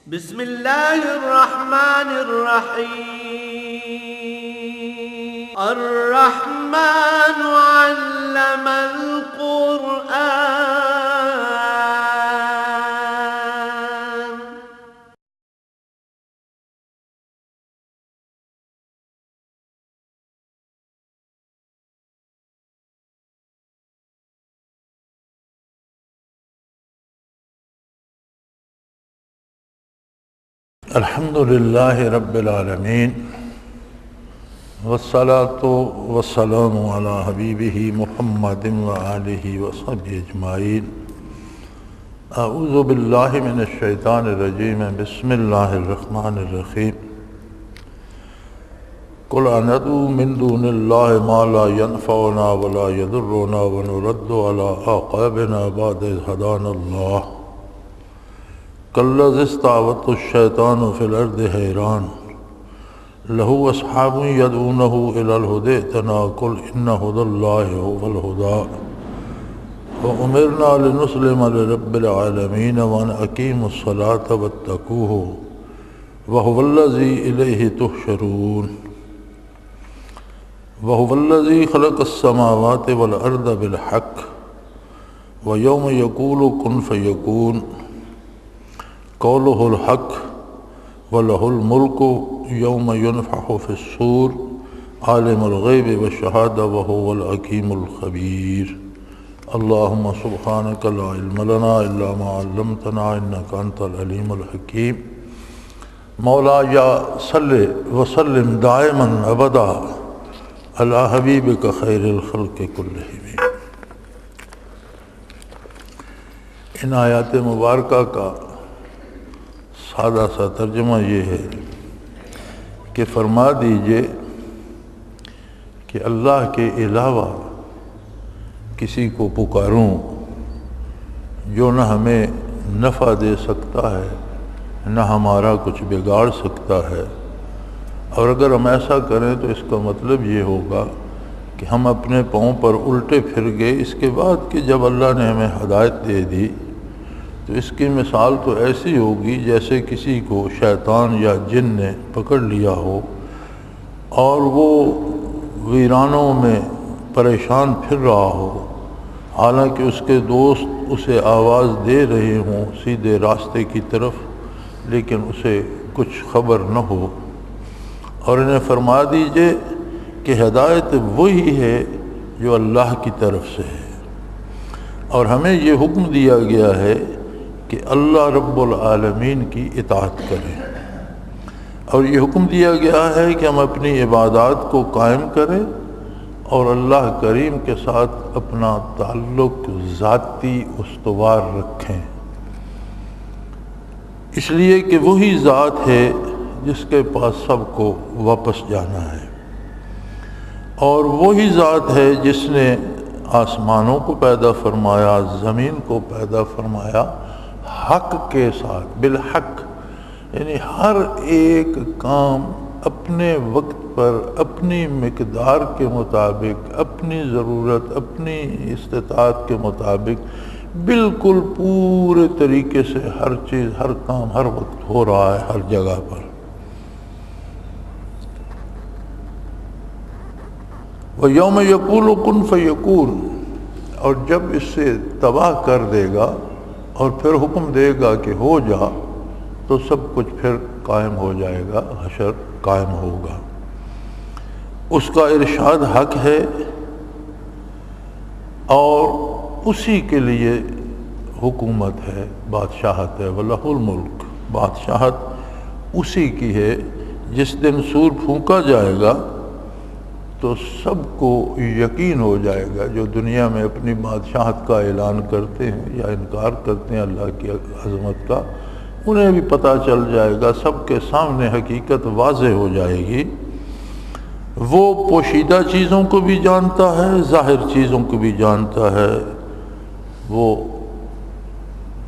بسم اللہ الرحمن الرحیم الرحمن علم القرآن الحمد للہ رب العالمین والصلاة والسلام علی حبیبہ محمد وآلہ وصحبہ اجمعین۔ اعوذ باللہ من الشیطان الرجیم، بسم اللہ الرحمن الرحیم۔ قل اندعو من دون اللہ ما لا ينفعنا ولا يضرنا ونرد علی اعقابنا بعد اذ هدانا اللہ کالذی استہوته الشیطان فی الارض حیران لہ اصحاب یدعونہ الی الہدی ائتنا قل ان ھدی اللہ ھو الھدی وامرنا لنسلم لرب العالمین وان اقیموا الصلاة واتقوہ وہو الذی الیہ تحشرون وہو الذی خلق السماوات والارض بالحق ویوم یقول کن فیکون قولہ الحق ولہ الملک یوم ینفخ فی الصور عالم الغیب والشہادہ وہو الحکیم الخبیر۔ اللہم سبحانک لا علم لنا الا ما علمتنا انک انت العلیم الحکیم۔ مولایا صلی وسلم دائما ابدا علی حبیبک خیر الخلق کلہم۔ ان آیات مبارکہ کا سادہ سا ترجمہ یہ ہے کہ فرما دیجئے کہ اللہ کے علاوہ کسی کو پکاروں جو نہ ہمیں نفع دے سکتا ہے نہ ہمارا کچھ بگاڑ سکتا ہے، اور اگر ہم ایسا کریں تو اس کا مطلب یہ ہوگا کہ ہم اپنے پاؤں پر الٹے پھر گئے، اس کے بعد کہ جب اللہ نے ہمیں ہدایت دے دی تو اس کی مثال تو ایسی ہوگی جیسے کسی کو شیطان یا جن نے پکڑ لیا ہو اور وہ ویرانوں میں پریشان پھر رہا ہو، حالانکہ اس کے دوست اسے آواز دے رہے ہوں سیدھے راستے کی طرف، لیکن اسے کچھ خبر نہ ہو۔ اور انہیں فرما دیجئے کہ ہدایت وہی ہے جو اللہ کی طرف سے ہے، اور ہمیں یہ حکم دیا گیا ہے کہ اللہ رب العالمین کی اطاعت کریں، اور یہ حکم دیا گیا ہے کہ ہم اپنی عبادات کو قائم کریں اور اللہ کریم کے ساتھ اپنا تعلق ذاتی استوار رکھیں، اس لیے کہ وہی ذات ہے جس کے پاس سب کو واپس جانا ہے، اور وہی ذات ہے جس نے آسمانوں کو پیدا فرمایا، زمین کو پیدا فرمایا حق کے ساتھ، بالحق، یعنی ہر ایک کام اپنے وقت پر اپنی مقدار کے مطابق، اپنی ضرورت، اپنی استطاعت کے مطابق بالکل پورے طریقے سے ہر چیز، ہر کام ہر وقت ہو رہا ہے ہر جگہ پر۔ وَيَوْمَ يَقُولُ كُن فَيَكُونُ، اور جب اس سے تباہ کر دے گا اور پھر حکم دے گا کہ ہو جا، تو سب کچھ پھر قائم ہو جائے گا، حشر قائم ہوگا۔ اس کا ارشاد حق ہے اور اسی کے لیے حکومت ہے، بادشاہت ہے، وَلَهُ الْمُلْكُ، بادشاہت اسی کی ہے۔ جس دن سور پھونکا جائے گا تو سب کو یقین ہو جائے گا، جو دنیا میں اپنی بادشاہت کا اعلان کرتے ہیں یا انکار کرتے ہیں اللہ کی عظمت کا، انہیں بھی پتہ چل جائے گا، سب کے سامنے حقیقت واضح ہو جائے گی۔ وہ پوشیدہ چیزوں کو بھی جانتا ہے، ظاہر چیزوں کو بھی جانتا ہے، وہ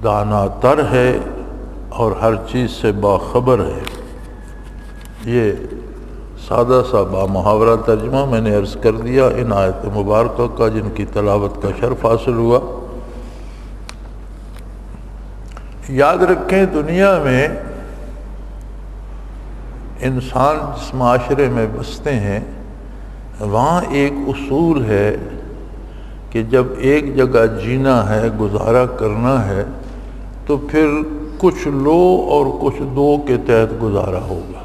دانا تر ہے اور ہر چیز سے باخبر ہے۔ یہ سادہ سا بامحاورہ ترجمہ میں نے عرض کر دیا ان آیت مبارکہ کا، جن کی تلاوت کا شرف حاصل ہوا۔ یاد رکھیں دنیا میں انسان جس معاشرے میں بستے ہیں وہاں ایک اصول ہے کہ جب ایک جگہ جینا ہے، گزارا کرنا ہے، تو پھر کچھ لو اور کچھ دو کے تحت گزارا ہوگا۔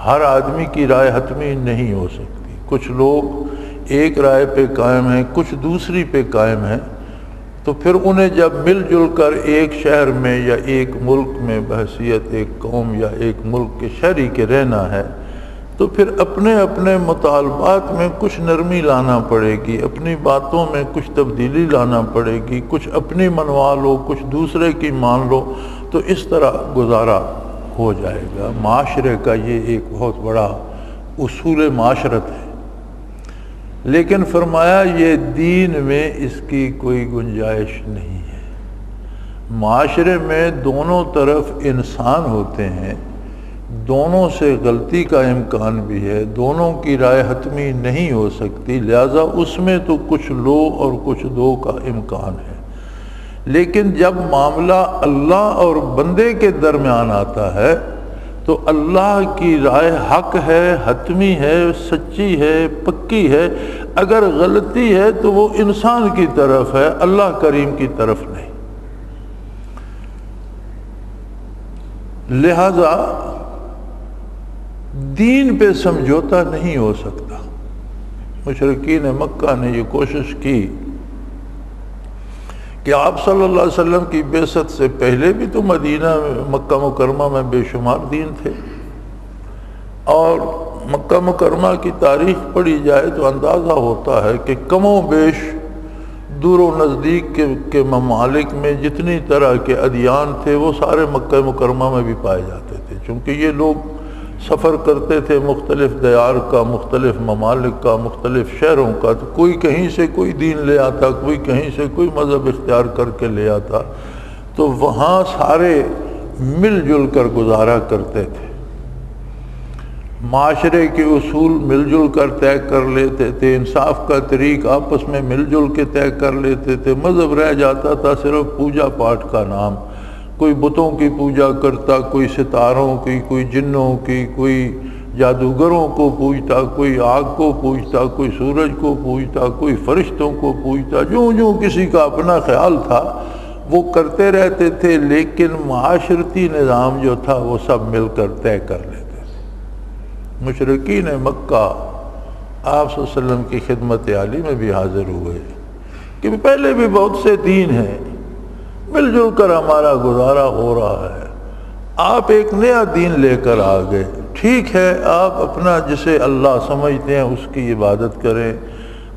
ہر آدمی کی رائے حتمی نہیں ہو سکتی، کچھ لوگ ایک رائے پہ قائم ہیں، کچھ دوسری پہ قائم ہیں، تو پھر انہیں جب مل جل کر ایک شہر میں یا ایک ملک میں بحیثیت ایک قوم یا ایک ملک کے شہری کے رہنا ہے، تو پھر اپنے اپنے مطالبات میں کچھ نرمی لانا پڑے گی، اپنی باتوں میں کچھ تبدیلی لانا پڑے گی، کچھ اپنی منوا لو، کچھ دوسرے کی مان لو، تو اس طرح گزارا ہو جائے گا۔ معاشرے کا یہ ایک بہت بڑا اصول معاشرت ہے، لیکن فرمایا یہ دین میں اس کی کوئی گنجائش نہیں ہے۔ معاشرے میں دونوں طرف انسان ہوتے ہیں، دونوں سے غلطی کا امکان بھی ہے، دونوں کی رائے حتمی نہیں ہو سکتی، لہذا اس میں تو کچھ لو اور کچھ دو کا امکان ہے۔ لیکن جب معاملہ اللہ اور بندے کے درمیان آتا ہے تو اللہ کی رائے حق ہے، حتمی ہے، سچی ہے، پکی ہے۔ اگر غلطی ہے تو وہ انسان کی طرف ہے، اللہ کریم کی طرف نہیں۔ لہذا دین پہ سمجھوتا نہیں ہو سکتا۔ مشرکین مکہ نے یہ کوشش کی کہ آپ صلی اللہ علیہ وسلم کی بعثت سے پہلے بھی تو مدینہ مکہ مکرمہ میں بے شمار دین تھے، اور مکہ مکرمہ کی تاریخ پڑھی جائے تو اندازہ ہوتا ہے کہ کم و بیش دور و نزدیک کے ممالک میں جتنی طرح کے ادیان تھے وہ سارے مکہ مکرمہ میں بھی پائے جاتے تھے، چونکہ یہ لوگ سفر کرتے تھے مختلف دیار کا، مختلف ممالک کا، مختلف شہروں کا، تو کوئی کہیں سے کوئی دین لے آتا، کوئی کہیں سے کوئی مذہب اختیار کر کے لے آتا، تو وہاں سارے مل جل کر گزارا کرتے تھے۔ معاشرے کے اصول مل جل کر طے کر لیتے تھے، انصاف کا طریق آپس میں مل جل کے طے کر لیتے تھے۔ مذہب رہ جاتا تھا صرف پوجا پاٹ کا نام، کوئی بتوں کی پوجا کرتا، کوئی ستاروں کی، کوئی جنوں کی، کوئی جادوگروں کو پوجتا، کوئی آگ کو پوجتا، کوئی سورج کو پوجتا، کوئی فرشتوں کو پوجتا، جو کسی کا اپنا خیال تھا وہ کرتے رہتے تھے، لیکن معاشرتی نظام جو تھا وہ سب مل کر طے کر لیتے تھے۔ مشرکین مکہ آپ صلی اللہ علیہ وسلم کی خدمت عالی میں بھی حاضر ہوئے کہ پہلے بھی بہت سے دین ہیں، مل جل کر ہمارا گزارا ہو رہا ہے، آپ ایک نیا دین لے کر آ گئے، ٹھیک ہے، آپ اپنا جسے اللہ سمجھتے ہیں اس کی عبادت کریں،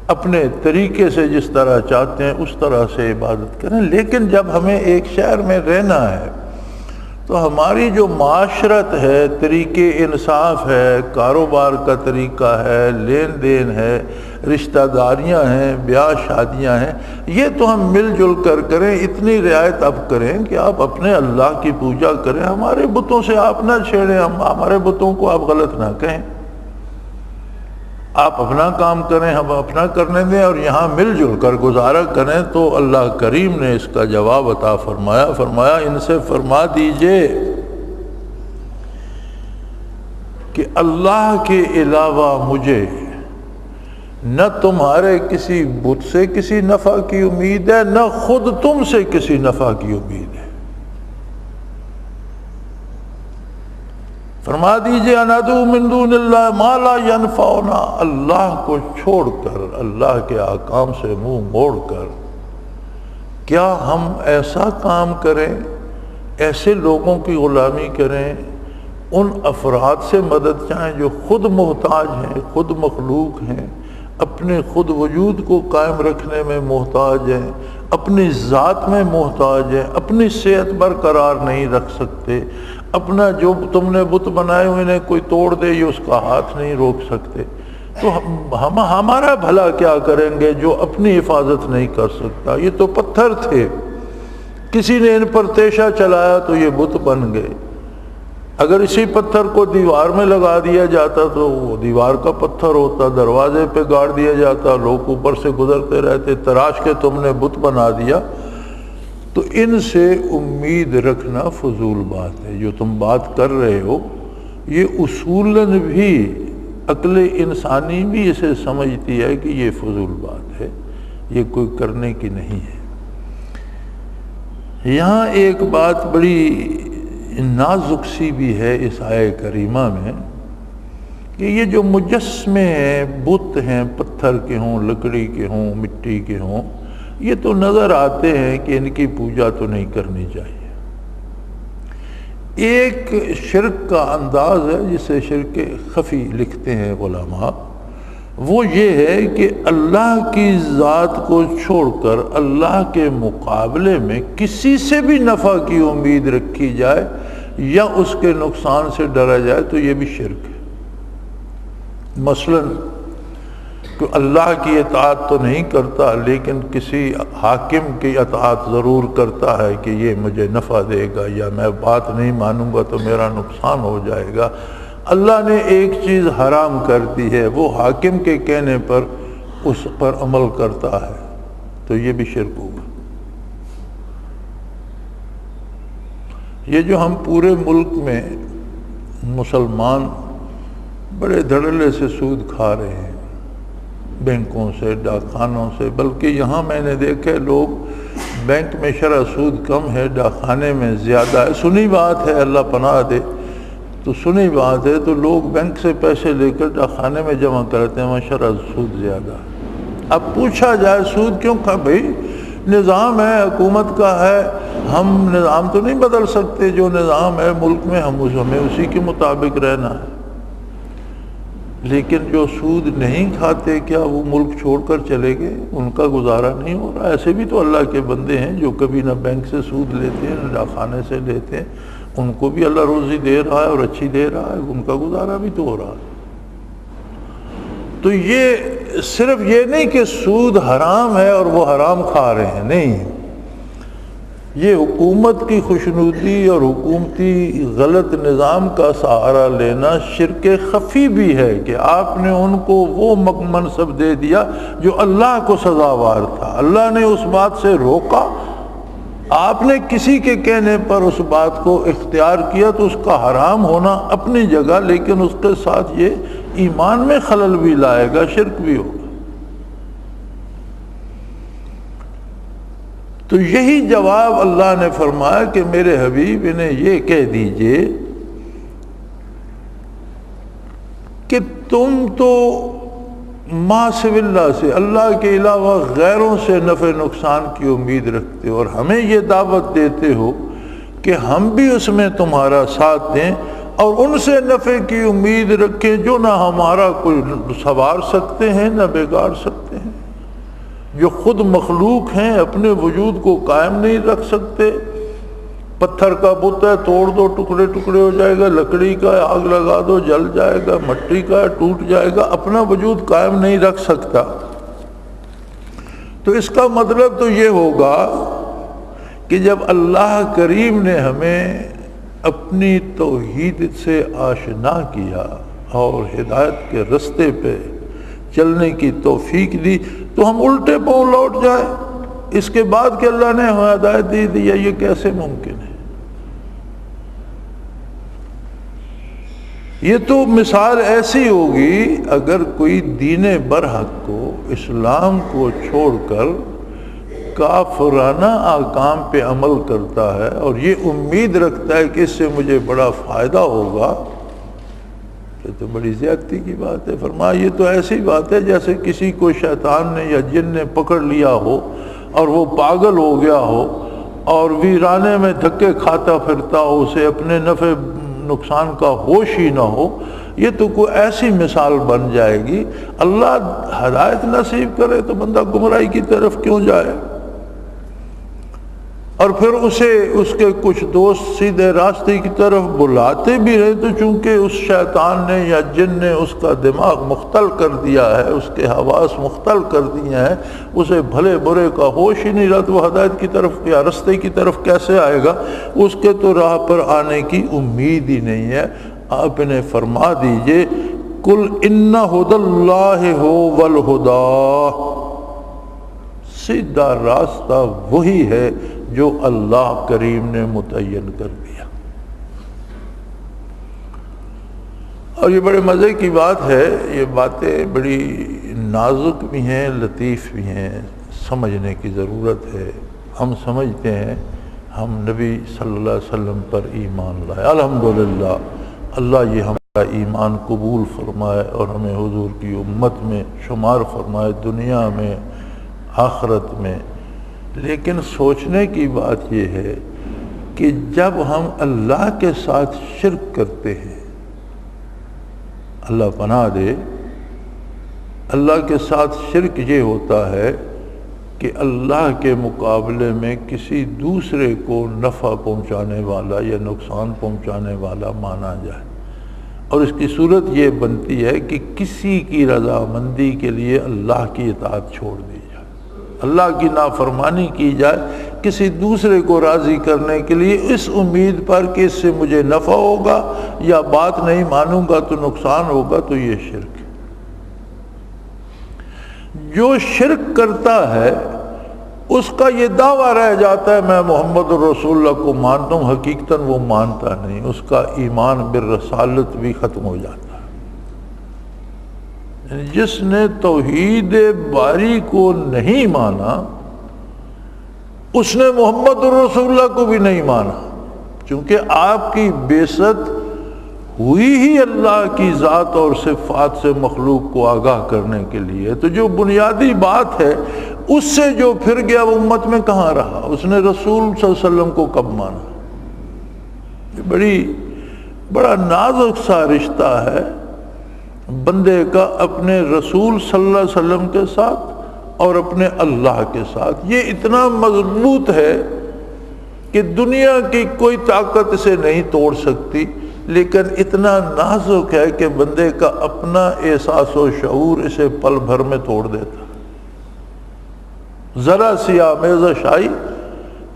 اپنے طریقے سے جس طرح چاہتے ہیں اس طرح سے عبادت کریں، لیکن جب ہمیں ایک شہر میں رہنا ہے تو ہماری جو معاشرت ہے، طریقے انصاف ہے، کاروبار کا طریقہ ہے، لین دین ہے، رشتہ داریاں ہیں، بیاہ شادیاں ہیں، یہ تو ہم مل جل کر کریں۔ اتنی رعایت اب کریں کہ آپ اپنے اللہ کی پوجا کریں، ہمارے بتوں سے آپ نہ چھیڑیں، ہمارے بتوں کو آپ غلط نہ کہیں، آپ اپنا کام کریں، ہم اپنا کرنے دیں، اور یہاں مل جل کر گزارا کریں۔ تو اللہ کریم نے اس کا جواب عطا فرمایا ان سے فرما دیجئے کہ اللہ کے علاوہ مجھے نہ تمہارے کسی بت سے کسی نفع کی امید ہے، نہ خود تم سے کسی نفع کی امید ہے۔ فرما دیجئے اندعو من دون اللہ ما لا ینفعنا، اللہ کو چھوڑ کر، اللہ کے احکام سے منہ موڑ کر کیا ہم ایسا کام کریں، ایسے لوگوں کی غلامی کریں، ان افراد سے مدد چاہیں جو خود محتاج ہیں، خود مخلوق ہیں، اپنے خود وجود کو قائم رکھنے میں محتاج ہیں، اپنی ذات میں محتاج ہیں، اپنی صحت برقرار نہیں رکھ سکتے، اپنا جو تم نے بت بنائے ہوئے انہیں کوئی توڑ دے یہ اس کا ہاتھ نہیں روک سکتے، تو ہم ہمارا بھلا کیا کریں گے جو اپنی حفاظت نہیں کر سکتا؟ یہ تو پتھر تھے، کسی نے ان پر تیشہ چلایا تو یہ بت بن گئے۔ اگر اسی پتھر کو دیوار میں لگا دیا جاتا تو وہ دیوار کا پتھر ہوتا، دروازے پہ گاڑ دیا جاتا، لوگ اوپر سے گزرتے رہتے، تراش کے تم نے بت بنا دیا۔ تو ان سے امید رکھنا فضول بات ہے۔ جو تم بات کر رہے ہو یہ اصولاً بھی عقل انسانی بھی اسے سمجھتی ہے کہ یہ فضول بات ہے، یہ کوئی کرنے کی نہیں ہے۔ یہاں ایک بات بڑی نازک سی بھی ہے اس آیہ کریمہ میں کہ یہ جو مجسمے ہیں، بت ہیں، پتھر کے ہوں، لکڑی کے ہوں، مٹی کے ہوں، یہ تو نظر آتے ہیں کہ ان کی پوجا تو نہیں کرنی چاہیے۔ ایک شرک کا انداز ہے جسے شرک خفی لکھتے ہیں علماء، وہ یہ ہے کہ اللہ کی ذات کو چھوڑ کر اللہ کے مقابلے میں کسی سے بھی نفع کی امید رکھی جائے یا اس کے نقصان سے ڈرا جائے تو یہ بھی شرک ہے۔ مثلاً کہ اللہ کی اطاعت تو نہیں کرتا لیکن کسی حاکم کی اطاعت ضرور کرتا ہے کہ یہ مجھے نفع دے گا یا میں بات نہیں مانوں گا تو میرا نقصان ہو جائے گا۔ اللہ نے ایک چیز حرام کر دی ہے، وہ حاکم کے کہنے پر اس پر عمل کرتا ہے تو یہ بھی شرک ہوگا۔ یہ جو ہم پورے ملک میں مسلمان بڑے دھڑلے سے سود کھا رہے ہیں، بینکوں سے، ڈاک خانوں سے، بلکہ یہاں میں نے دیکھے لوگ بینک میں شرح سود کم ہے، ڈاک خانے میں زیادہ ہے۔ سنی بات ہے، اللہ پناہ دے، تو سنی بات ہے تو لوگ بینک سے پیسے لے کر ڈاک خانے میں جمع کرتے ہیں، وہاں شرح سود زیادہ ہے۔ اب پوچھا جائے سود کیوں کھا؟ بھائی نظام ہے، حکومت کا ہے، ہم نظام تو نہیں بدل سکتے، جو نظام ہے ملک میں ہمیں اسی کے مطابق رہنا ہے۔ لیکن جو سود نہیں کھاتے کیا وہ ملک چھوڑ کر چلے گئے؟ ان کا گزارا نہیں ہو رہا؟ ایسے بھی تو اللہ کے بندے ہیں جو کبھی نہ بینک سے سود لیتے ہیں نہ ڈاک خانے سے لیتے ہیں، ان کو بھی اللہ روزی دے رہا ہے اور اچھی دے رہا ہے، ان کا گزارا بھی تو ہو رہا ہے۔ تو یہ صرف یہ نہیں کہ سود حرام ہے اور وہ حرام کھا رہے ہیں، نہیں، یہ حکومت کی خوشنودی اور حکومتی غلط نظام کا سہارا لینا شرک خفی بھی ہے کہ آپ نے ان کو وہ منصب دے دیا جو اللہ کو سزاوار تھا۔ اللہ نے اس بات سے روکا، آپ نے کسی کے کہنے پر اس بات کو اختیار کیا تو اس کا حرام ہونا اپنی جگہ، لیکن اس کے ساتھ یہ ایمان میں خلل بھی لائے گا، شرک بھی ہوگا۔ تو یہی جواب اللہ نے فرمایا کہ میرے حبیب انہیں یہ کہہ دیجئے کہ تم تو ما سوی اللہ سے، اللہ کے علاوہ غیروں سے نفع نقصان کی امید رکھتے ہو اور ہمیں یہ دعوت دیتے ہو کہ ہم بھی اس میں تمہارا ساتھ دیں اور ان سے نفع کی امید رکھیں جو نہ ہمارا کوئی سنوار سکتے ہیں نہ بگاڑ سکتے ہیں، جو خود مخلوق ہیں، اپنے وجود کو قائم نہیں رکھ سکتے۔ پتھر کا بت ہے، توڑ دو ٹکڑے ٹکڑے ہو جائے گا، لکڑی کا ہے، آگ لگا دو جل جائے گا، مٹی کا ہے ٹوٹ جائے گا، اپنا وجود قائم نہیں رکھ سکتا۔ تو اس کا مطلب تو یہ ہوگا کہ جب اللہ کریم نے ہمیں اپنی توحید سے آشنا کیا اور ہدایت کے رستے پہ چلنے کی توفیق دی تو ہم الٹے پاؤں لوٹ جائیں اس کے بعد کہ اللہ نے ہمیں ہدایت دی دی؟ یہ کیسے ممکن ہے؟ یہ تو مثال ایسی ہوگی اگر کوئی دین برحق کو، اسلام کو چھوڑ کر کافرانہ احکام پہ عمل کرتا ہے اور یہ امید رکھتا ہے کہ اس سے مجھے بڑا فائدہ ہوگا، یہ تو بڑی زیادتی کی بات ہے۔ فرمایا یہ تو ایسی بات ہے جیسے کسی کو شیطان نے یا جن نے پکڑ لیا ہو اور وہ پاگل ہو گیا ہو اور ویرانے میں دھکے کھاتا پھرتا ہو، اسے اپنے نفع نقصان کا ہوش ہی نہ ہو۔ یہ تو کوئی ایسی مثال بن جائے گی۔ اللہ ہدایت نصیب کرے تو بندہ گمراہی کی طرف کیوں جائے؟ اور پھر اسے اس کے کچھ دوست سیدھے راستے کی طرف بلاتے بھی رہے تو چونکہ اس شیطان نے یا جن نے اس کا دماغ مختل کر دیا ہے، اس کے حواس مختل کر دیے ہیں، اسے بھلے برے کا ہوش ہی نہیں رہا، تو وہ ہدایت کی طرف یا راستے کی طرف کیسے آئے گا؟ اس کے تو راہ پر آنے کی امید ہی نہیں ہے۔ آپ نے فرما دیجئے کل ان ھدی اللہ ھو الھدی، سیدھا راستہ وہی ہے جو اللہ کریم نے متعین کر دیا۔ اور یہ بڑے مزے کی بات ہے، یہ باتیں بڑی نازک بھی ہیں، لطیف بھی ہیں، سمجھنے کی ضرورت ہے۔ ہم سمجھتے ہیں ہم نبی صلی اللہ علیہ وسلم پر ایمان لائے، الحمدللہ اللہ یہ ہمارا ایمان قبول فرمائے اور ہمیں حضور کی امت میں شمار فرمائے، دنیا میں آخرت میں۔ لیکن سوچنے کی بات یہ ہے کہ جب ہم اللہ کے ساتھ شرک کرتے ہیں، اللہ پناہ دے، اللہ کے ساتھ شرک یہ ہوتا ہے کہ اللہ کے مقابلے میں کسی دوسرے کو نفع پہنچانے والا یا نقصان پہنچانے والا مانا جائے، اور اس کی صورت یہ بنتی ہے کہ کسی کی رضامندی کے لیے اللہ کی اطاعت چھوڑ دی جائے، اللہ کی نافرمانی کی جائے کسی دوسرے کو راضی کرنے کے لیے، اس امید پر کہ اس سے مجھے نفع ہوگا یا بات نہیں مانوں گا تو نقصان ہوگا، تو یہ شرک ہے۔ جو شرک کرتا ہے اس کا یہ دعویٰ رہ جاتا ہے میں محمد الرسول اللہ کو مانتا ہوں، حقیقتاً وہ مانتا نہیں، اس کا ایمان بالرسالت بھی ختم ہو جاتا ہے۔ جس نے توحید باری کو نہیں مانا اس نے محمد الرسول اللہ کو بھی نہیں مانا، چونکہ آپ کی بعثت ہوئی ہی اللہ کی ذات اور صفات سے مخلوق کو آگاہ کرنے کے لیے، تو جو بنیادی بات ہے اس سے جو پھر گیا وہ امت میں کہاں رہا، اس نے رسول صلی اللہ علیہ وسلم کو کب مانا؟ یہ بڑا نازک سا رشتہ ہے بندے کا اپنے رسول صلی اللہ علیہ وسلم کے ساتھ اور اپنے اللہ کے ساتھ۔ یہ اتنا مضبوط ہے کہ دنیا کی کوئی طاقت اسے نہیں توڑ سکتی، لیکن اتنا نازک ہے کہ بندے کا اپنا احساس و شعور اسے پل بھر میں توڑ دیتا۔ ذرا سی آمیزہ شائی،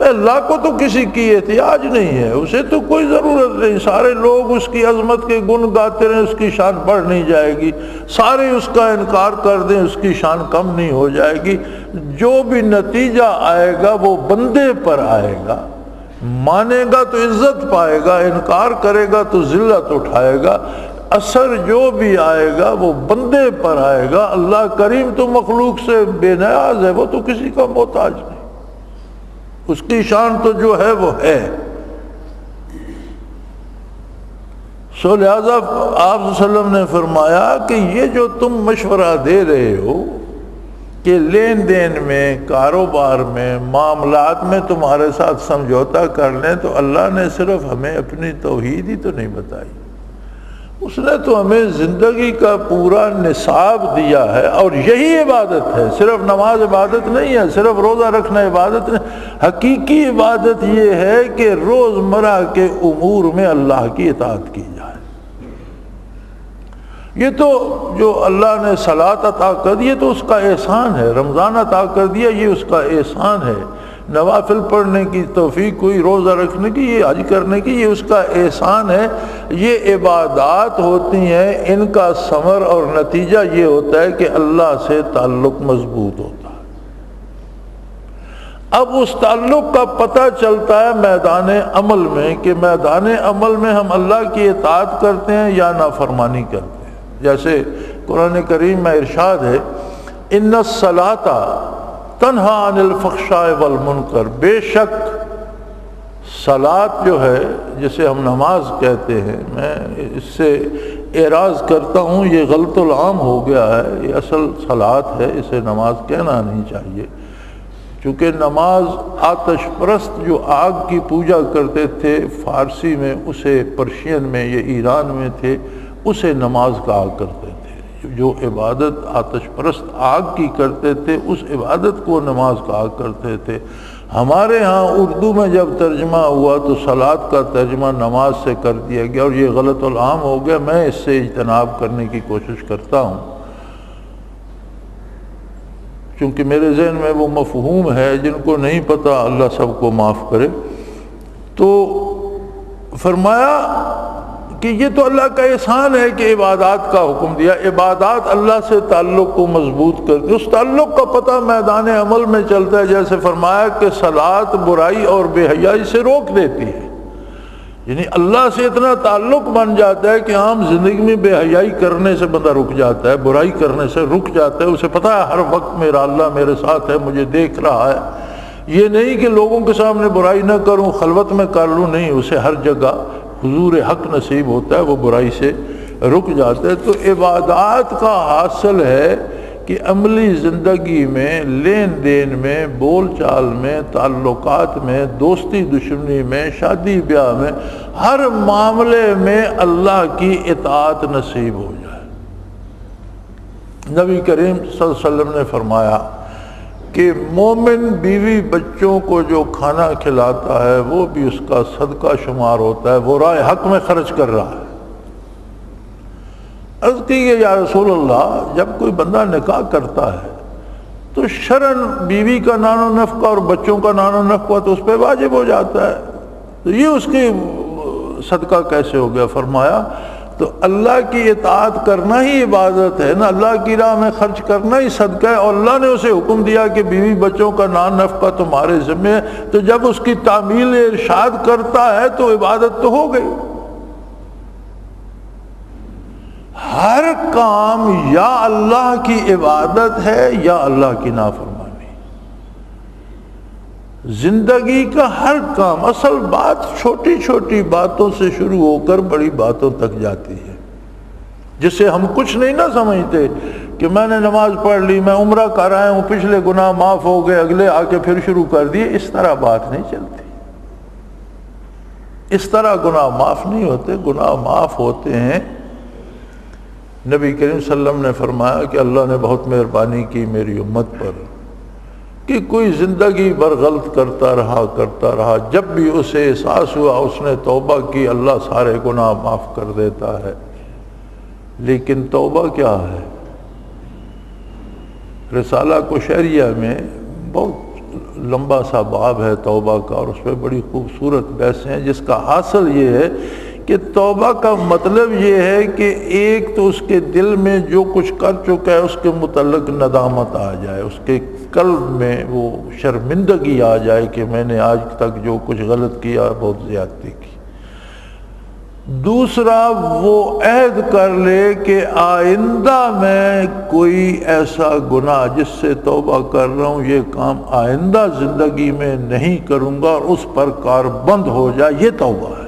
اللہ کو تو کسی کی احتیاج نہیں ہے، اسے تو کوئی ضرورت نہیں، سارے لوگ اس کی عظمت کے گن گاتے رہیں، اس کی شان بڑھ نہیں جائے گی، سارے اس کا انکار کر دیں اس کی شان کم نہیں ہو جائے گی۔ جو بھی نتیجہ آئے گا وہ بندے پر آئے گا، مانے گا تو عزت پائے گا، انکار کرے گا تو ذلت اٹھائے گا، اثر جو بھی آئے گا وہ بندے پر آئے گا۔ اللہ کریم تو مخلوق سے بے نیاز ہے، وہ تو کسی کا محتاج نہیں، اس کی شان تو جو ہے وہ ہے۔ سو لہذا آپ صلی اللہ علیہ وسلم نے فرمایا کہ یہ جو تم مشورہ دے رہے ہو کہ لین دین میں، کاروبار میں، معاملات میں تمہارے ساتھ سمجھوتا کر لیں، تو اللہ نے صرف ہمیں اپنی توحید ہی تو نہیں بتائی، اس نے تو ہمیں زندگی کا پورا نصاب دیا ہے، اور یہی عبادت ہے۔ صرف نماز عبادت نہیں ہے، صرف روزہ رکھنا عبادت نہیں، حقیقی عبادت یہ ہے کہ روزمرہ کے امور میں اللہ کی اطاعت کی جائے۔ یہ تو جو اللہ نے صلاۃ عطا کر دی ہے تو اس کا احسان ہے، رمضان عطا کر دیا یہ اس کا احسان ہے، نوافل پڑھنے کی توفیق ہوئی، روزہ رکھنے کی، یہ حج کرنے کی، یہ اس کا احسان ہے۔ یہ عبادات ہوتی ہیں، ان کا ثمر اور نتیجہ یہ ہوتا ہے کہ اللہ سے تعلق مضبوط ہوتا ہے۔ اب اس تعلق کا پتہ چلتا ہے میدان عمل میں، کہ میدان عمل میں ہم اللہ کی اطاعت کرتے ہیں یا نافرمانی کرتے ہیں۔ جیسے قرآن کریم میں ارشاد ہے ان الصلاۃ تنہی عن الفحشاء والمنکر، بے شک صلاۃ جو ہے جسے ہم نماز کہتے ہیں، میں اس سے اعراض کرتا ہوں، یہ غلط العام ہو گیا ہے، یہ اصل صلاۃ ہے، اسے نماز کہنا نہیں چاہیے، چونکہ نماز آتش پرست جو آگ کی پوجا کرتے تھے فارسی میں، اسے پرشین میں یا ایران میں تھے، اسے نماز کہا کرتے تھے۔ جو عبادت آتش پرست آگ کی کرتے تھے اس عبادت کو نماز کہا کرتے تھے۔ ہمارے ہاں اردو میں جب ترجمہ ہوا تو صلاۃ کا ترجمہ نماز سے کر دیا گیا، اور یہ غلط العام ہو گیا، میں اس سے اجتناب کرنے کی کوشش کرتا ہوں، چونکہ میرے ذہن میں وہ مفہوم ہے جن کو نہیں پتہ اللہ سب کو معاف کرے۔ تو فرمایا کہ یہ تو اللہ کا احسان ہے کہ عبادات کا حکم دیا، عبادات اللہ سے تعلق کو مضبوط کرتی، اس تعلق کا پتہ میدان عمل میں چلتا ہے۔ جیسے فرمایا کہ صلاۃ برائی اور بے حیائی سے روک دیتی ہے، یعنی اللہ سے اتنا تعلق بن جاتا ہے کہ عام زندگی میں بے حیائی کرنے سے بندہ رک جاتا ہے، برائی کرنے سے رک جاتا ہے، اسے پتہ ہے ہر وقت میرا اللہ میرے ساتھ ہے، مجھے دیکھ رہا ہے۔ یہ نہیں کہ لوگوں کے سامنے برائی نہ کروں، خلوت میں کر لوں، نہیں، اسے ہر جگہ حضور حق نصیب ہوتا ہے، وہ برائی سے رک جاتا ہے۔ تو عبادات کا حاصل ہے کہ عملی زندگی میں، لین دین میں، بول چال میں، تعلقات میں، دوستی دشمنی میں، شادی بیاہ میں، ہر معاملے میں اللہ کی اطاعت نصیب ہو جائے۔ نبی کریم صلی اللہ علیہ وسلم نے فرمایا کہ مومن بیوی بچوں کو جو کھانا کھلاتا ہے وہ بھی اس کا صدقہ شمار ہوتا ہے، وہ راہ حق میں خرچ کر رہا ہے۔ عرض کی کہ یا رسول اللہ، جب کوئی بندہ نکاح کرتا ہے تو شرعاً بیوی کا نان و نفقہ اور بچوں کا نان و نفقہ تو اس پہ واجب ہو جاتا ہے، تو یہ اس کی صدقہ کیسے ہو گیا؟ فرمایا تو اللہ کی اطاعت کرنا ہی عبادت ہے نا، اللہ کی راہ میں خرچ کرنا ہی صدقہ ہے، اور اللہ نے اسے حکم دیا کہ بیوی بچوں کا نان نفقہ تمہارے ذمہ ہے، تو جب اس کی تعمیل ارشاد کرتا ہے تو عبادت تو ہو گئی۔ ہر کام یا اللہ کی عبادت ہے یا اللہ کی نافرمانی۔ زندگی کا ہر کام، اصل بات چھوٹی چھوٹی باتوں سے شروع ہو کر بڑی باتوں تک جاتی ہے، جسے ہم کچھ نہیں نہ سمجھتے کہ میں نے نماز پڑھ لی، میں عمرہ کر آیا ہوں، پچھلے گناہ معاف ہو گئے، اگلے آ کے پھر شروع کر دیے۔ اس طرح بات نہیں چلتی، اس طرح گناہ معاف نہیں ہوتے۔ گناہ معاف ہوتے ہیں، نبی کریم صلی اللہ علیہ وسلم نے فرمایا کہ اللہ نے بہت مہربانی کی میری امت پر کہ کوئی زندگی بھر غلط کرتا رہا، جب بھی اسے احساس ہوا اس نے توبہ کی، اللہ سارے گناہ معاف کر دیتا ہے۔ لیکن توبہ کیا ہے؟ رسالہ کشیریہ میں بہت لمبا سا باب ہے توبہ کا، اور اس پہ بڑی خوبصورت بحثیں ہیں، جس کا حاصل یہ ہے کہ توبہ کا مطلب یہ ہے کہ ایک تو اس کے دل میں جو کچھ کر چکا ہے اس کے متعلق ندامت آ جائے، اس کے قلب میں وہ شرمندگی آ جائے کہ میں نے آج تک جو کچھ غلط کیا بہت زیادتی کی۔ دوسرا، وہ عہد کر لے کہ آئندہ میں کوئی ایسا گناہ جس سے توبہ کر رہا ہوں یہ کام آئندہ زندگی میں نہیں کروں گا، اور اس پر کاربند ہو جائے، یہ توبہ ہے۔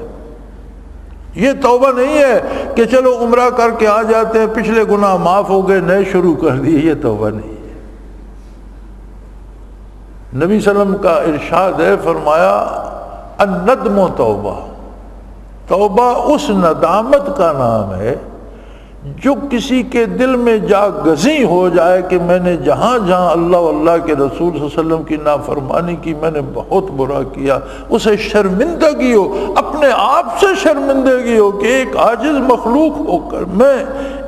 یہ توبہ نہیں ہے کہ چلو عمرہ کر کے آ جاتے ہیں، پچھلے گناہ معاف ہو گئے، نئے شروع کر دیے، یہ توبہ نہیں ہے۔ نبی صلی اللہ علیہ وسلم کا ارشاد ہے، فرمایا الندم توبہ، توبہ اس ندامت کا نام ہے جو کسی کے دل میں جا گزیں ہو جائے کہ میں نے جہاں جہاں اللہ و اللہ کے رسول صلی اللہ علیہ وسلم کی نافرمانی کی، میں نے بہت برا کیا، اسے شرمندگی ہو، اپنے آپ سے شرمندگی ہو کہ ایک عاجز مخلوق ہو کر میں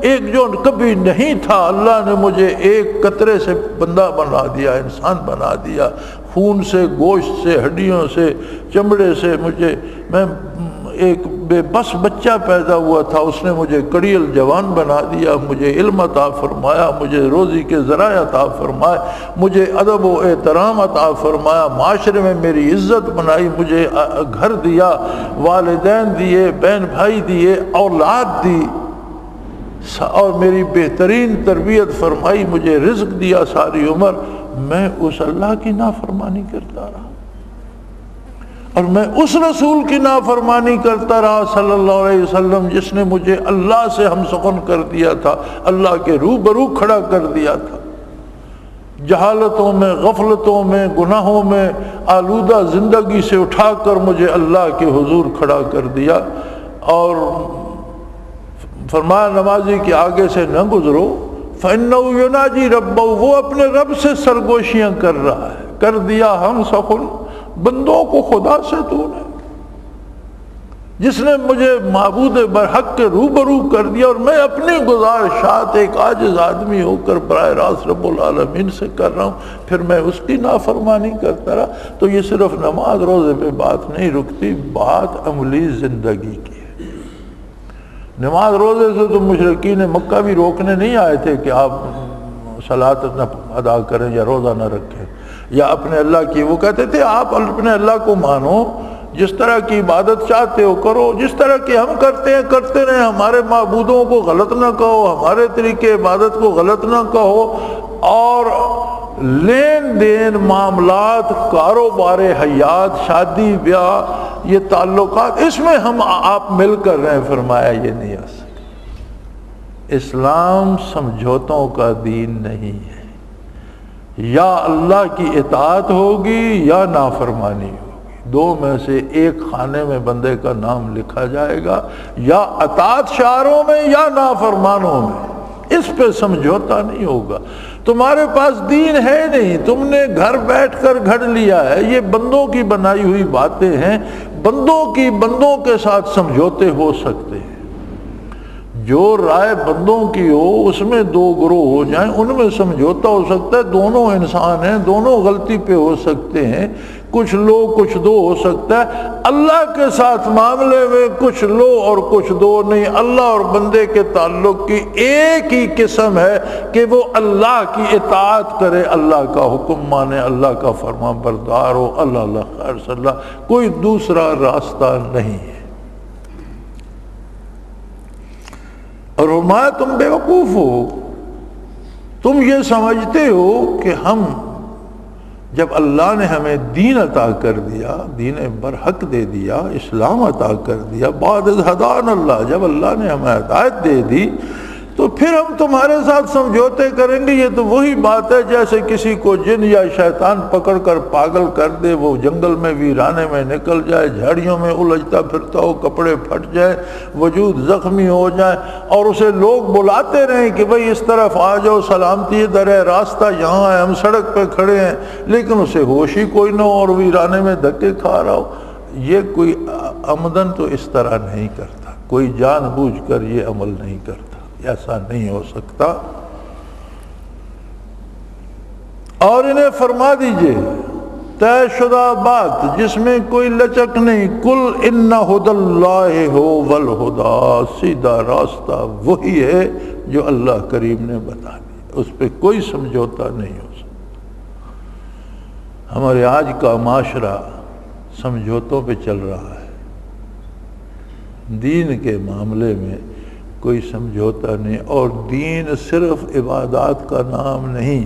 ایک جو کبھی نہیں تھا، اللہ نے مجھے ایک قطرے سے بندہ بنا دیا، انسان بنا دیا، خون سے، گوشت سے، ہڈیوں سے، چمڑے سے، میں ایک بے بس بچہ پیدا ہوا تھا، اس نے مجھے کڑیل جوان بنا دیا، مجھے علم عطا فرمایا، مجھے روزی کے ذرائع عطا فرمائے، مجھے ادب و احترام عطا فرمایا، معاشرے میں میری عزت بنائی، مجھے گھر دیا، والدین دیے، بہن بھائی دیے، اولاد دی، اور میری بہترین تربیت فرمائی، مجھے رزق دیا ساری عمر۔ میں اس اللہ کی نافرمانی کرتا رہا، اور میں اس رسول کی نافرمانی کرتا رہا صلی اللہ علیہ وسلم جس نے مجھے اللہ سے ہم سخن کر دیا تھا، اللہ کے روبرو کھڑا کر دیا تھا، جہالتوں میں، غفلتوں میں، گناہوں میں آلودہ زندگی سے اٹھا کر مجھے اللہ کے حضور کھڑا کر دیا، اور فرمایا نمازی کے آگے سے نہ گزرو، فَإِنَّهُ يُنَاجِي رَبَّهُ، وہ اپنے رب سے سرگوشیاں کر رہا ہے، کر دیا ہم سخن بندوں کو خدا سے تو نے، جس نے مجھے معبود برحق کے روبرو کر دیا، اور میں اپنی گزارشات ایک عاجز آدمی ہو کر براہ راست رب العالمین سے کر رہا ہوں، پھر میں اس کی نافرمانی کرتا رہا۔ تو یہ صرف نماز روزے پہ بات نہیں رکتی، بات عملی زندگی کی ہے۔ نماز روزے سے تو مشرکین مکہ بھی روکنے نہیں آئے تھے کہ آپ صلاۃ نہ ادا کریں یا روزہ نہ رکھیں یا اپنے اللہ کی، وہ کہتے تھے آپ اپنے اللہ کو مانو، جس طرح کی عبادت چاہتے ہو کرو، جس طرح کی ہم کرتے ہیں کرتے رہیں، ہمارے معبودوں کو غلط نہ کہو، ہمارے طریقے عبادت کو غلط نہ کہو، اور لین دین، معاملات، کاروبار حیات، شادی بیاہ، یہ تعلقات، اس میں ہم آپ مل کر رہیں۔ فرمایا یہ نہیں آ سکتا۔ اسلام سمجھوتوں کا دین نہیں ہے، یا اللہ کی اطاعت ہوگی یا نافرمانی ہوگی، دو میں سے ایک خانے میں بندے کا نام لکھا جائے گا، یا اطاعت شعاروں میں یا نافرمانوں میں، اس پہ سمجھوتا نہیں ہوگا۔ تمہارے پاس دین ہے نہیں، تم نے گھر بیٹھ کر گھڑ لیا ہے، یہ بندوں کی بنائی ہوئی باتیں ہیں، بندوں کے ساتھ سمجھوتے ہو سکتے ہیں۔ جو رائے بندوں کی ہو اس میں دو گروہ ہو جائیں، ان میں سمجھوتا ہو سکتا ہے، دونوں انسان ہیں، دونوں غلطی پہ ہو سکتے ہیں، کچھ لو کچھ دو ہو سکتا ہے۔ اللہ کے ساتھ معاملے میں کچھ لو اور کچھ دو نہیں، اللہ اور بندے کے تعلق کی ایک ہی قسم ہے کہ وہ اللہ کی اطاعت کرے، اللہ کا حکم مانے، اللہ کا فرما بردار ہو، اللہ خیر صلی اللہ، کوئی دوسرا راستہ نہیں ہے۔ اور فرمایا تم بے وقوف ہو، تم یہ سمجھتے ہو کہ ہم جب اللہ نے ہمیں دین عطا کر دیا، دین برحق دے دیا، اسلام عطا کر دیا، بعد از ہدان اللہ، جب اللہ نے ہمیں ہدایت دے دی تو پھر ہم تمہارے ساتھ سمجھوتے کریں گے۔ یہ تو وہی بات ہے جیسے کسی کو جن یا شیطان پکڑ کر پاگل کر دے، وہ جنگل میں ویرانے میں نکل جائے، جھاڑیوں میں الجھتا پھرتا ہو، کپڑے پھٹ جائے، وجود زخمی ہو جائے، اور اسے لوگ بلاتے رہیں کہ بھئی اس طرف آ جاؤ، سلامتی ادھر ہے، راستہ یہاں ہے، ہم سڑک پہ کھڑے ہیں، لیکن اسے ہوش ہی کوئی نہ ہو اور ویرانے میں دھکے کھا رہا ہو۔ یہ کوئی عمدن تو اس طرح نہیں کرتا، کوئی جان بوجھ کر یہ عمل نہیں کرتا، ایسا نہیں ہو سکتا۔ اور انہیں فرما دیجئے طے شدہ بات جس میں کوئی لچک نہیں، کل ان ھدی اللہ ھو الھدی، سیدھا راستہ وہی ہے جو اللہ کریم نے بتا دیا، اس پہ کوئی سمجھوتا نہیں ہو سکتا۔ ہمارے آج کا معاشرہ سمجھوتوں پہ چل رہا ہے، دین کے معاملے میں کوئی سمجھوتا نہیں، اور دین صرف عبادات کا نام نہیں،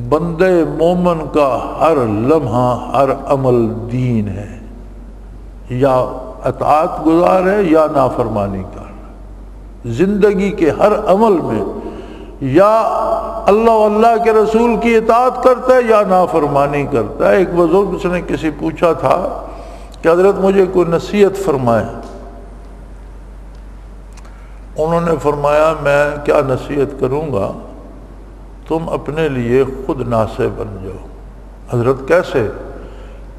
بندے مومن کا ہر لمحہ ہر عمل دین ہے، یا اطاعت گزار ہے یا نافرمانی کر رہا ہے، زندگی کے ہر عمل میں یا اللہ و اللہ کے رسول کی اطاعت کرتا ہے یا نافرمانی کرتا ہے۔ ایک بزرگ سے نے کسی پوچھا تھا کہ حضرت مجھے کوئی نصیحت فرمائے، انہوں نے فرمایا میں کیا نصیحت کروں گا، تم اپنے لیے خود ناصح بن جاؤ۔ حضرت کیسے؟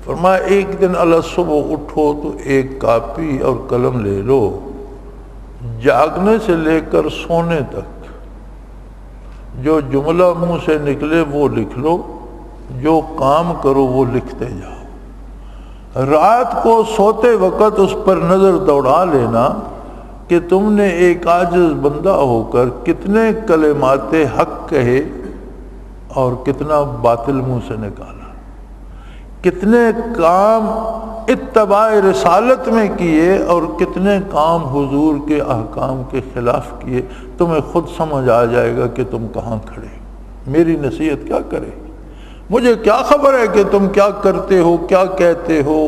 فرمایا ایک دن صبح اٹھو تو ایک کاپی اور قلم لے لو، جاگنے سے لے کر سونے تک جو جملہ منہ سے نکلے وہ لکھ لو، جو کام کرو وہ لکھتے جاؤ۔ رات کو سوتے وقت اس پر نظر دوڑا لینا کہ تم نے ایک عاجز بندہ ہو کر کتنے کلمات حق کہے اور کتنا باطل منہ سے نکالا، کتنے کام اتباع رسالت میں کیے اور کتنے کام حضور کے احکام کے خلاف کیے، تمہیں خود سمجھ آ جائے گا کہ تم کہاں کھڑے۔ میری نصیحت کیا کرے، مجھے کیا خبر ہے کہ تم کیا کرتے ہو، کیا کہتے ہو،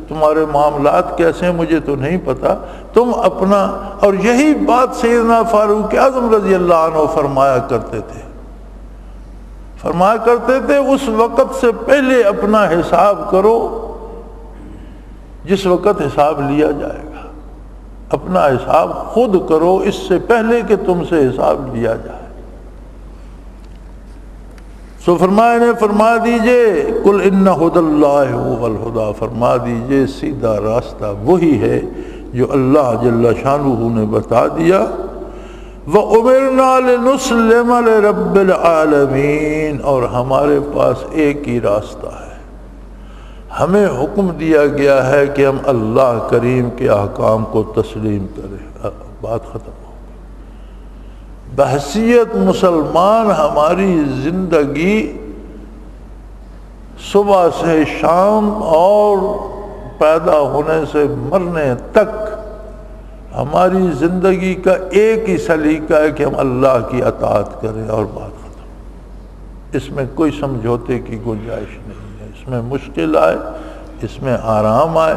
تمہارے معاملات کیسے ہیں مجھے تو نہیں پتا، تم اپنا۔ اور یہی بات سیدنا فاروق اعظم رضی اللہ عنہ فرمایا کرتے تھے، اس وقت سے پہلے اپنا حساب کرو جس وقت حساب لیا جائے گا، اپنا حساب خود کرو اس سے پہلے کہ تم سے حساب لیا جائے۔ سو فرما دیجئے کل ان ھدی اللہ ھو الھدی، فرما دیجئے سیدھا راستہ وہی ہے جو اللہ جل شانہ نے بتا دیا۔ وَأُمِرْنَا لِنُسْلِمَ لِرَبِّ الْعَالَمِينَ، اور ہمارے پاس ایک ہی راستہ ہے، ہمیں حکم دیا گیا ہے کہ ہم اللہ کریم کے احکام کو تسلیم کریں۔ بات ختم ہو گئی۔ بحیثیت مسلمان ہماری زندگی صبح سے شام اور پیدا ہونے سے مرنے تک ہماری زندگی کا ایک ہی سلیقہ ہے کہ ہم اللہ کی اطاعت کریں اور بات ختم۔ اس میں کوئی سمجھوتے کی گنجائش نہیں ہے۔ اس میں مشکل آئے، اس میں آرام آئے۔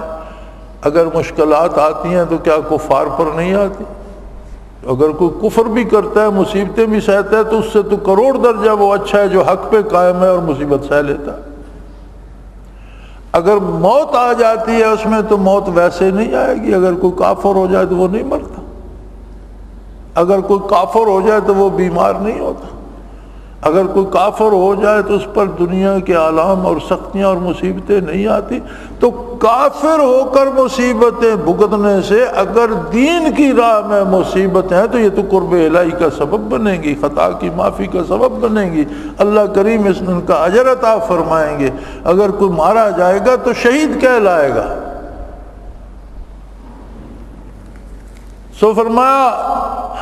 اگر مشکلات آتی ہیں تو کیا کفار پر نہیں آتی؟ اگر کوئی کفر بھی کرتا ہے، مصیبتیں بھی سہتا ہے، تو اس سے تو کروڑ درجہ وہ اچھا ہے جو حق پہ قائم ہے اور مصیبت سہ لیتا ہے۔ اگر موت آ جاتی ہے اس میں تو موت ویسے نہیں آئے گی۔ اگر کوئی کافر ہو جائے تو وہ نہیں مرتا، اگر کوئی کافر ہو جائے تو وہ بیمار نہیں ہوتا، اگر کوئی کافر ہو جائے تو اس پر دنیا کے آلام اور سختیاں اور مصیبتیں نہیں آتی۔ تو کافر ہو کر مصیبتیں بھگتنے سے اگر دین کی راہ میں مصیبتیں ہیں تو یہ تو قرب الہی کا سبب بنیں گی، خطا کی معافی کا سبب بنیں گی، اللہ کریم اس نے ان کا اجر عطا فرمائیں گے۔ اگر کوئی مارا جائے گا تو شہید کہلائے گا۔ سو فرمایا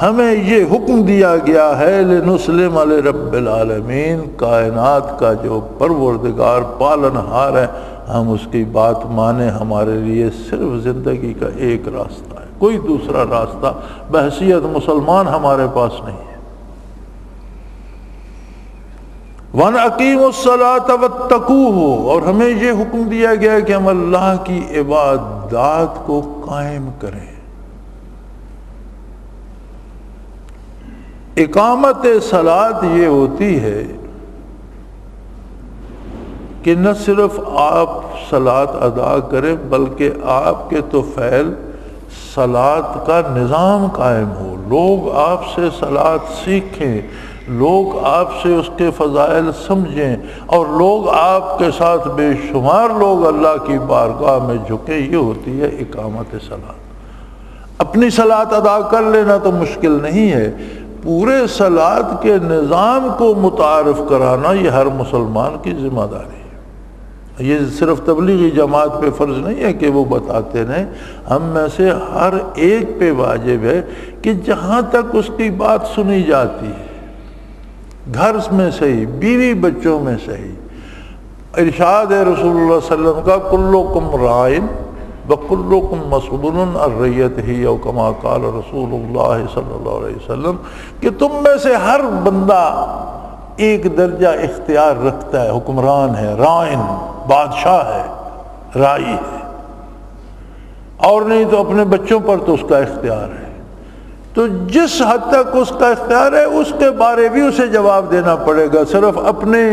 ہمیں یہ حکم دیا گیا ہے لنسلم لرب العالمین، کائنات کا جو پروردگار پالنہار ہے ہم اس کی بات مانیں۔ ہمارے لیے صرف زندگی کا ایک راستہ ہے، کوئی دوسرا راستہ بحیثیت مسلمان ہمارے پاس نہیں ہے۔ وَأَقِیمُوا الصَّلَاةَ وَاتَّقُوهُ، اور ہمیں یہ حکم دیا گیا ہے کہ ہم اللہ کی عبادات کو قائم کریں۔ اقامت صلاۃ یہ ہوتی ہے کہ نہ صرف آپ صلاۃ ادا کریں بلکہ آپ کے تو فعل صلاۃ کا نظام قائم ہو، لوگ آپ سے صلاۃ سیکھیں، لوگ آپ سے اس کے فضائل سمجھیں، اور لوگ آپ کے ساتھ بے شمار لوگ اللہ کی بارگاہ میں جھکیں۔ یہ ہوتی ہے اقامت صلاۃ۔ اپنی صلاۃ ادا کر لینا تو مشکل نہیں ہے، پورے صلاۃ کے نظام کو متعارف کرانا یہ ہر مسلمان کی ذمہ داری ہے۔ یہ صرف تبلیغی جماعت پہ فرض نہیں ہے کہ وہ بتاتے رہیں، ہم میں سے ہر ایک پہ واجب ہے کہ جہاں تک اس کی بات سنی جاتی ہے، گھر میں صحیح، بیوی بچوں میں صحیح، ارشاد ہے رسول اللہ صلی اللہ علیہ وسلم کا کلکم رائن وَكُلُّكُمْ مَسْئُولٌ عَنْ رَعِيَّتِهِ او کما قال رسول اللہ صلی اللہ علیہ وسلم، کہ تم میں سے ہر بندہ ایک درجہ اختیار رکھتا ہے، حکمران ہے، رائن بادشاہ ہے، رائی ہے، اور نہیں تو اپنے بچوں پر تو اس کا اختیار ہے۔ تو جس حد تک اس کا اختیار ہے اس کے بارے بھی اسے جواب دینا پڑے گا، صرف اپنے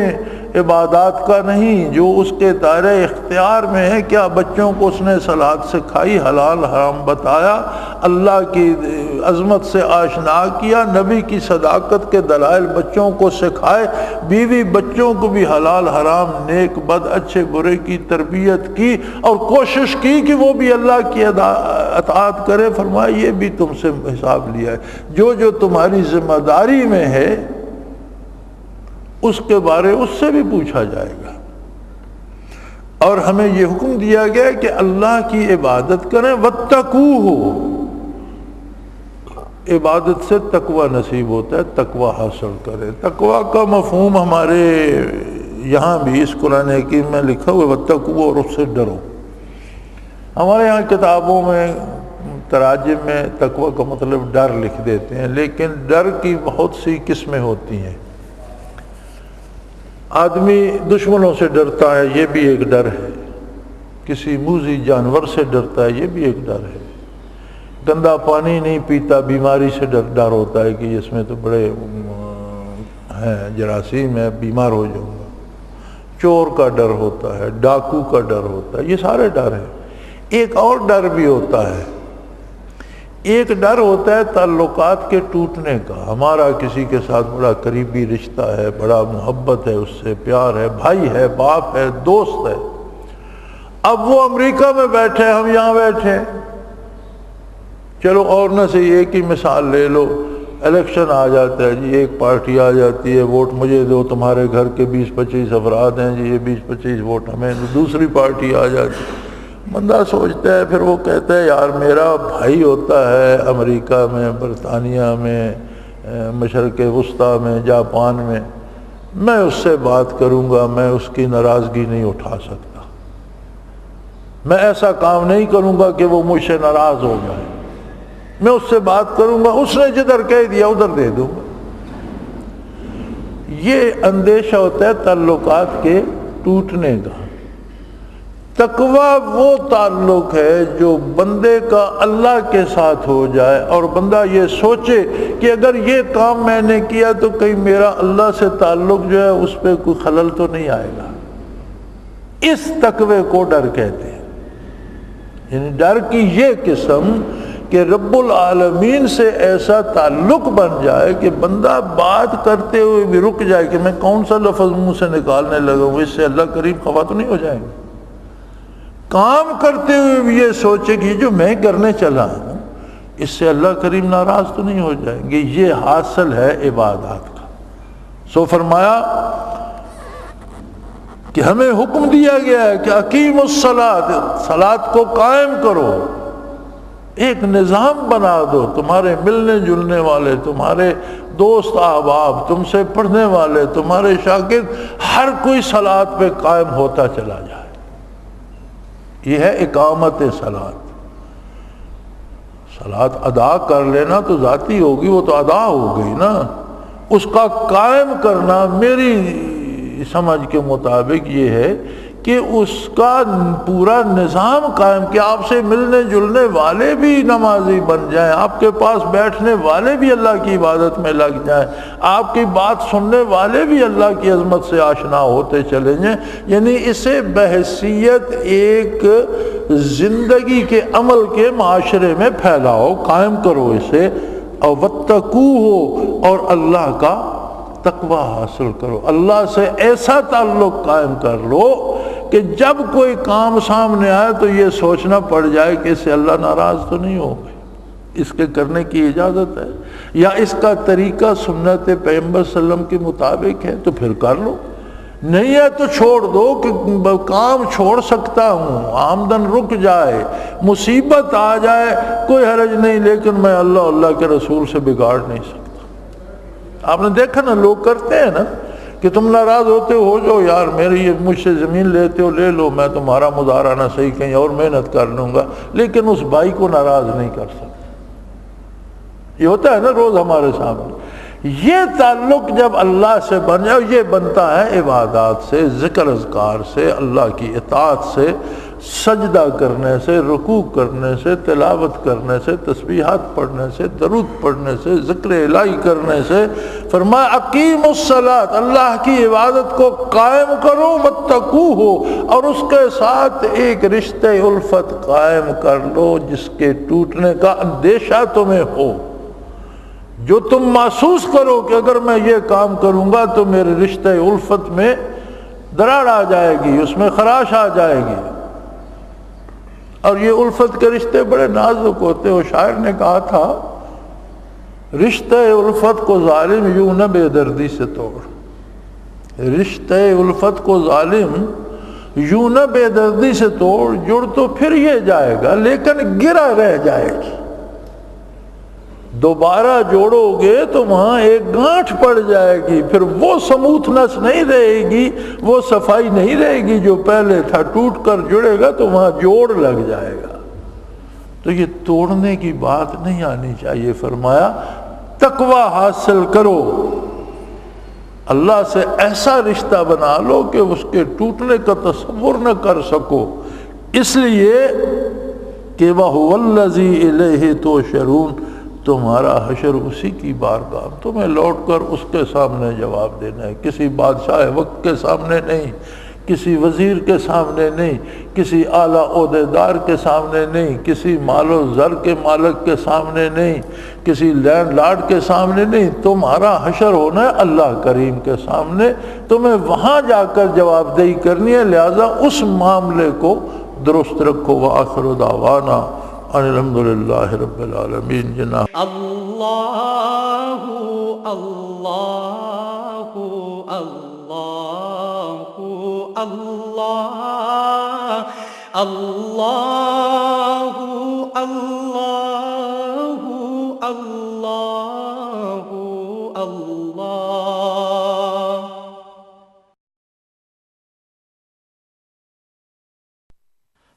عبادات کا نہیں جو اس کے دائرہ اختیار میں ہے۔ کیا بچوں کو اس نے صلاۃ سکھائی، حلال حرام بتایا، اللہ کی عظمت سے آشنا کیا، نبی کی صداقت کے دلائل بچوں کو سکھائے، بیوی بچوں کو بھی حلال حرام، نیک بد، اچھے برے کی تربیت کی اور کوشش کی کہ وہ بھی اللہ کی اطاعت کرے۔ فرمایا یہ بھی تم سے حساب لیا ہے، جو تمہاری ذمہ داری میں ہے اس کے بارے اس سے بھی پوچھا جائے گا۔ اور ہمیں یہ حکم دیا گیا کہ اللہ کی عبادت کریں، واتقوہ، عبادت سے تقوی نصیب ہوتا ہے، تقوی حاصل کریں۔ تقوی کا مفہوم ہمارے یہاں بھی اس قرآن حکیم میں لکھا ہوا ہے، واتقوہ، اور اس سے ڈرو۔ ہمارے یہاں کتابوں میں تراجم میں تقوی کا مطلب ڈر لکھ دیتے ہیں، لیکن ڈر کی بہت سی قسمیں ہوتی ہیں۔ آدمی دشمنوں سے ڈرتا ہے، یہ بھی ایک ڈر ہے، کسی موذی جانور سے ڈرتا ہے، یہ بھی ایک ڈر ہے، گندا پانی نہیں پیتا، بیماری سے ڈر ہوتا ہے کہ اس میں تو بڑے ہیں جراثیم ہے، بیمار ہو جاؤں گا، چور کا ڈر ہوتا ہے، ڈاکو کا ڈر ہوتا ہے، یہ سارے ڈر ہیں۔ ایک اور ڈر بھی ہوتا ہے، ایک ڈر ہوتا ہے تعلقات کے ٹوٹنے کا، ہمارا کسی کے ساتھ بڑا قریبی رشتہ ہے، بڑا محبت ہے، اس سے پیار ہے، بھائی ہے، باپ ہے، دوست ہے، اب وہ امریکہ میں بیٹھے، ہم یہاں بیٹھے، چلو اور نہ سے ایک ہی مثال لے لو، الیکشن آ جاتا ہے جی، ایک پارٹی آ جاتی ہے، ووٹ مجھے دو، تمہارے گھر کے 20-25 افراد ہیں جی، یہ 20-25 ووٹ ہمیں، دوسری پارٹی آ جاتی ہے، بندہ سوچتا ہے، پھر وہ کہتا ہے یار میرا بھائی ہوتا ہے امریکہ میں، برطانیہ میں، مشرق وسطیٰ میں، جاپان میں اس سے بات کروں گا، میں اس کی ناراضگی نہیں اٹھا سکتا۔ میں ایسا کام نہیں کروں گا کہ وہ مجھ سے ناراض ہو جائے، میں اس سے بات کروں گا، اس نے جدھر کہہ دیا ادھر دے دوں گا۔ یہ اندیشہ ہوتا ہے تعلقات کے ٹوٹنے کا۔ تقویٰ وہ تعلق ہے جو بندے کا اللہ کے ساتھ ہو جائے اور بندہ یہ سوچے کہ اگر یہ کام میں نے کیا تو کہیں میرا اللہ سے تعلق جو ہے اس پہ کوئی خلل تو نہیں آئے گا۔ اس تقوی کو ڈر کہتے ہیں، یعنی ڈر کی یہ قسم کہ رب العالمین سے ایسا تعلق بن جائے کہ بندہ بات کرتے ہوئے بھی رک جائے کہ میں کون سا لفظ منہ سے نکالنے لگا ہوں، اس سے اللہ کریم خفا تو نہیں ہو جائیں گے۔ کام کرتے ہوئے بھی یہ سوچے کہ جو میں کرنے چلا ہوں اس سے اللہ کریم ناراض تو نہیں ہو جائیں گے۔ یہ حاصل ہے عبادات کا۔ سو فرمایا کہ ہمیں حکم دیا گیا ہے کہ اقیم الصلاۃ، صلاۃ کو قائم کرو، ایک نظام بنا دو، تمہارے ملنے جلنے والے، تمہارے دوست احباب، تم سے پڑھنے والے، تمہارے شاگرد، ہر کوئی صلاۃ پہ قائم ہوتا چلا جائے۔ یہ ہے اقامت صلاۃ۔ صلاۃ ادا کر لینا تو ذاتی ہوگی، وہ تو ادا ہو گئی نا، اس کا قائم کرنا میری سمجھ کے مطابق یہ ہے کہ اس کا پورا نظام قائم کیا، آپ سے ملنے جلنے والے بھی نمازی بن جائیں، آپ کے پاس بیٹھنے والے بھی اللہ کی عبادت میں لگ جائیں، آپ کی بات سننے والے بھی اللہ کی عظمت سے آشنا ہوتے چلے جائیں، یعنی اسے بحیثیت ایک زندگی کے عمل کے معاشرے میں پھیلاؤ، قائم کرو اسے، اور واتقوہ، اور اللہ کا تقوی حاصل کرو، اللہ سے ایسا تعلق قائم کر لو کہ جب کوئی کام سامنے آئے تو یہ سوچنا پڑ جائے کہ اس سے اللہ ناراض تو نہیں ہو گئے، اس کے کرنے کی اجازت ہے، یا اس کا طریقہ سنت پیغمبر صلی اللہ علیہ وسلم کے مطابق ہے تو پھر کر لو، نہیں ہے تو چھوڑ دو کہ کام چھوڑ سکتا ہوں، آمدن رک جائے، مصیبت آ جائے، کوئی حرج نہیں، لیکن میں اللہ کے رسول سے بگاڑ نہیں سکتا۔ آپ نے دیکھا نا لوگ کرتے ہیں نا کہ تم ناراض ہوتے ہو جاؤ یار، میری مجھ سے زمین لیتے ہو لے لو، میں تمہارا مظاہرہ نہ صحیح کہیں اور محنت کر لوں گا، لیکن اس بھائی کو ناراض نہیں کر سکتا۔ یہ ہوتا ہے نا روز ہمارے سامنے۔ یہ تعلق جب اللہ سے بن جائے، یہ بنتا ہے عبادات سے، ذکر اذکار سے، اللہ کی اطاعت سے، سجدہ کرنے سے، رکوع کرنے سے، تلاوت کرنے سے، تسبیحات پڑھنے سے، درود پڑھنے سے، ذکر الہی کرنے سے۔ فرمایا اقیم الصلاۃ، اللہ کی عبادت کو قائم کرو، واتقوہ، اور اس کے ساتھ ایک رشتہ الفت قائم کر لو جس کے ٹوٹنے کا اندیشہ تمہیں ہو، جو تم محسوس کرو کہ اگر میں یہ کام کروں گا تو میرے رشتہ الفت میں دراڑ آ جائے گی، اس میں خراش آ جائے گی۔ اور یہ الفت کے رشتے بڑے نازک ہوتے ہیں۔ شاعر نے کہا تھا رشتہ الفت کو ظالم یوں نہ بے دردی سے توڑ، رشتہ الفت کو ظالم یوں نہ بے دردی سے توڑ، جڑ تو پھر یہ جائے گا لیکن گرا رہ جائے گی، دوبارہ جوڑو گے تو وہاں ایک گانٹھ پڑ جائے گی، پھر وہ سموتھنس نہیں رہے گی، وہ صفائی نہیں رہے گی جو پہلے تھا، ٹوٹ کر جڑے گا تو وہاں جوڑ لگ جائے گا۔ تو یہ توڑنے کی بات نہیں آنی چاہیے۔ فرمایا تقوی حاصل کرو، اللہ سے ایسا رشتہ بنا لو کہ اس کے ٹوٹنے کا تصور نہ کر سکو، اس لیے کہ وَهُوَ الَّذِي إِلَيْهِ تُحْشَرُونَ، تمہارا حشر اسی کی بارگاہ، تمہیں لوٹ کر اس کے سامنے جواب دینا ہے، کسی بادشاہ وقت کے سامنے نہیں، کسی وزیر کے سامنے نہیں، کسی اعلیٰ عہدیدار کے سامنے نہیں، کسی مال و زر کے مالک کے سامنے نہیں، کسی لینڈ لارڈ کے سامنے نہیں، تمہارا حشر ہونا ہے اللہ کریم کے سامنے، تمہیں وہاں جا کر جواب دہی کرنی ہے، لہذا اس معاملے کو درست رکھو۔ وآخر دعوانا الحمدللہ رب العالمین۔ جناب اللہ اللہ اللہ اللہ اللہ اللہ اللہ اللہ۔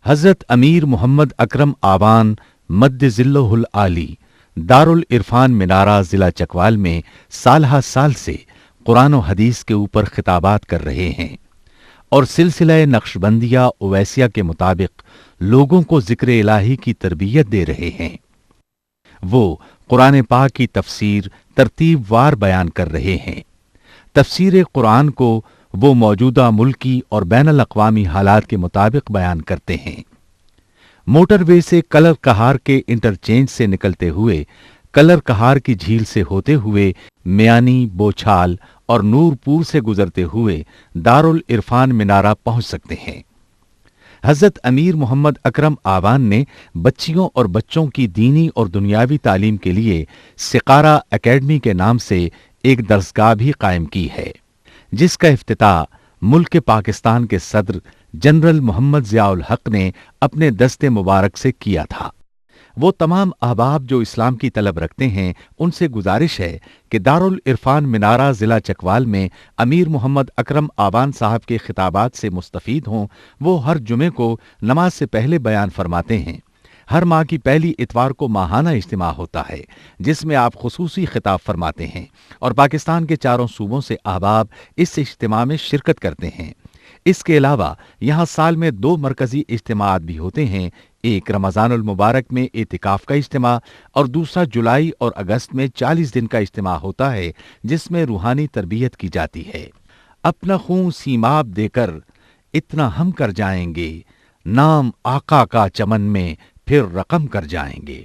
حضرت امیر محمد اکرم آوان مد ذلہ العالی دارل عرفان منارہ ضلع چکوال میں سالہ سال سے قرآن و حدیث کے اوپر خطابات کر رہے ہیں اور سلسلہ نقشبندیہ اویسیہ کے مطابق لوگوں کو ذکر الہی کی تربیت دے رہے ہیں۔ وہ قرآن پاک کی تفسیر ترتیب وار بیان کر رہے ہیں۔ تفسیر قرآن کو وہ موجودہ ملکی اور بین الاقوامی حالات کے مطابق بیان کرتے ہیں۔ موٹر وے سے کلر کہار کے انٹرچینج سے نکلتے ہوئے کلر کہار کی جھیل سے ہوتے ہوئے میانی، بوچھال اور نور پور سے گزرتے ہوئے دارالعرفان منارہ پہنچ سکتے ہیں۔ حضرت امیر محمد اکرم آوان نے بچیوں اور بچوں کی دینی اور دنیاوی تعلیم کے لیے سقارہ اکیڈمی کے نام سے ایک درسگاہ بھی قائم کی ہے، جس کا افتتاح ملک پاکستان کے صدر جنرل محمد ضیاء الحق نے اپنے دست مبارک سے کیا تھا۔ وہ تمام احباب جو اسلام کی طلب رکھتے ہیں ان سے گزارش ہے کہ دارالعرفان منارہ ضلع چکوال میں امیر محمد اکرم آوان صاحب کے خطابات سے مستفید ہوں۔ وہ ہر جمعے کو نماز سے پہلے بیان فرماتے ہیں۔ ہر ماہ کی پہلی اتوار کو ماہانہ اجتماع ہوتا ہے جس میں آپ خصوصی خطاب فرماتے ہیں اور پاکستان کے چاروں صوبوں سے احباب اس اجتماع میں شرکت کرتے ہیں۔ اس کے علاوہ یہاں سال میں 2 مرکزی اجتماعات بھی ہوتے ہیں، ایک رمضان المبارک میں اعتکاف کا اجتماع اور دوسرا جولائی اور اگست میں 40 دن کا اجتماع ہوتا ہے جس میں روحانی تربیت کی جاتی ہے۔ اپنا خون سیماب دے کر اتنا ہم کر جائیں گے، نام آقا کا چمن میں پھر رقم کر جائیں گے۔